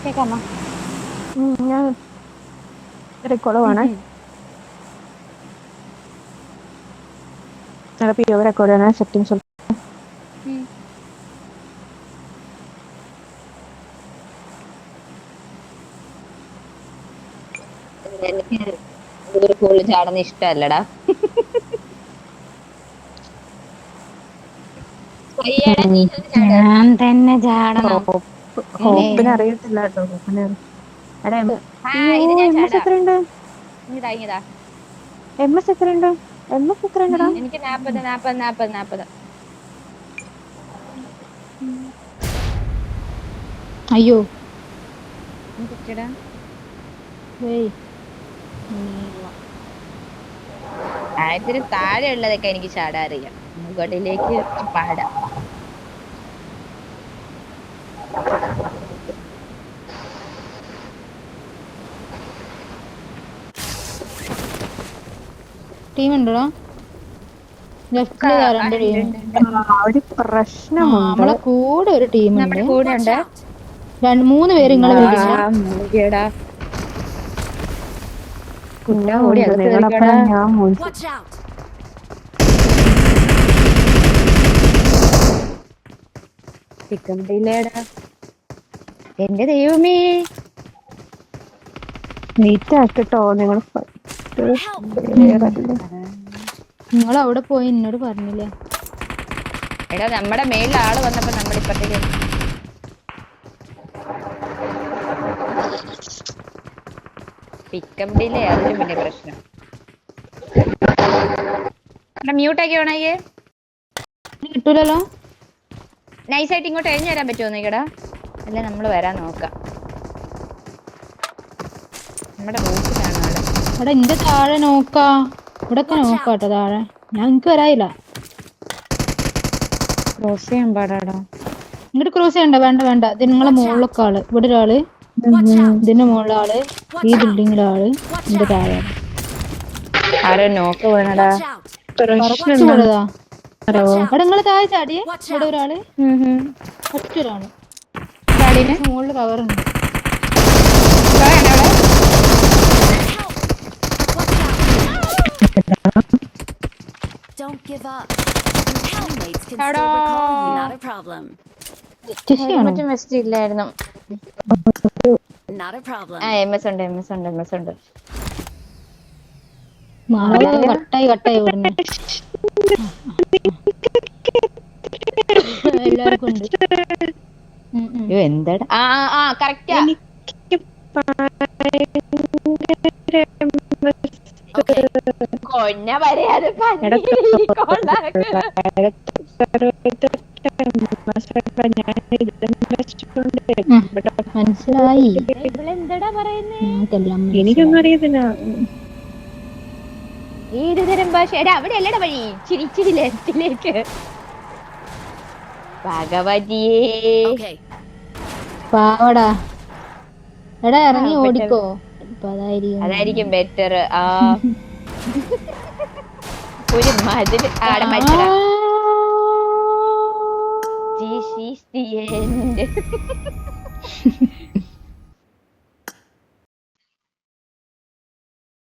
കേക്കാമോ? ഞാൻ റെക്കോർഡാണ്. Record settings. എനിക്ക് ഒരു കൂടുതൽ ചാടുന്ന ഇഷ്ടല്ലടാ. ഞാൻ തന്നെ ചാടണം. ഹോപ്പിന് അറിയത്തില്ല കേട്ടോ. ഹോപ്പിന് എത്രയുണ്ട്? MS എത്രയുണ്ട്? MS എത്രയുണ്ടടാ? എനിക്ക് 40. അയ്യോ ആയിരത്തിന് താഴെ ഉള്ളതൊക്കെ എനിക്ക് ചാടാൻ അറിയാം. മുകളിലേക്ക് പാടാം. ടീമുണ്ടോ? ഒരു പ്രശ്നമുണ്ട്. നമ്മളെ കൂടെ ഒരു ടീമുണ്ട്. കൂടെ ഉണ്ട് 3 പേര് നിങ്ങളെ വിളിക്കണ്ട. എന്റെ ദൈവമേ, നീറ്റാക്കിട്ടോ നിങ്ങൾ. നിങ്ങൾ അവിടെ പോയി എന്നോട് പറഞ്ഞില്ലേ? എടാ നമ്മുടെ മേളിൽ ആള് വന്നപ്പോ നമ്മളിപ്പത്തേക്ക് പിക്കപ്പ് ഡിലേ അതിലും വലിയ പ്രശ്നം. മ്യൂട്ടാക്കി ഓണാക്കിയേ. കിട്ടൂലല്ലോ. നൈസായിട്ട് ഇങ്ങോട്ട് എഴിഞ്ഞു തരാൻ പറ്റുമോ നീക്കടാ? അല്ലെ നമ്മള് വരാൻ നോക്കാം. നമ്മുടെ റൂട്ടിലാണ് ആള്. അവിടെ എന്റെ താഴെ നോക്കാ. ഇവിടൊക്കെ നോക്കാട്ടോ താഴെ. ഞാൻ എനിക്ക് വരായില്ല. ക്രോസ് ചെയ്യാൻ പാടാടാ. ഇങ്ങോട്ട് ക്രോസ് ചെയ്യണ്ട. വേണ്ട. ഇത് നിങ്ങളെ മുകളിലൊക്കെ ആള്. ഇവിടെ ഒരാള്, ഇതിന്റെ മുകളിലെ ആള്, ഈ ബിൽഡിങ്ങിലെ ആള്, എന്റെ താഴെ ആരോ നോക്ക് വേണടാ. പോയതാ. അവിടെ നിങ്ങള് താഴെ ചാടിയേ. ഇവിടെ ഒരാള്, ഒറ്റൊരാള് മുകളില് കവറുണ്ട്. Don't give up. Your teammates can still recall you. Not a problem. ഇല്ലായിരുന്നു. Not a problem. MS ഉണ്ട്. കട്ടായി വിടുന്നു. എല്ലാവർക്കും ഉണ്ട്. എന്താടാ? കറക്റ്റാ. കൊഞ്ഞ വരെയത് മനസ്സിലായി. എന്താടാ പറയുന്നേ? എനിക്കൊന്നും അറിയത്തില്ല. ഏത് തരം ഭാഷ? അവിടെ അല്ലടാ വഴി. ചിരിച്ചിരി ലെഫ്റ്റിലേക്ക്. ഭഗവതിയേ പാവടാ. എടാ ഇറങ്ങി ഓടിക്കോ. അതായിരിക്കും ബെറ്റർ. ഒരു മതില് ആടെ മത്സര.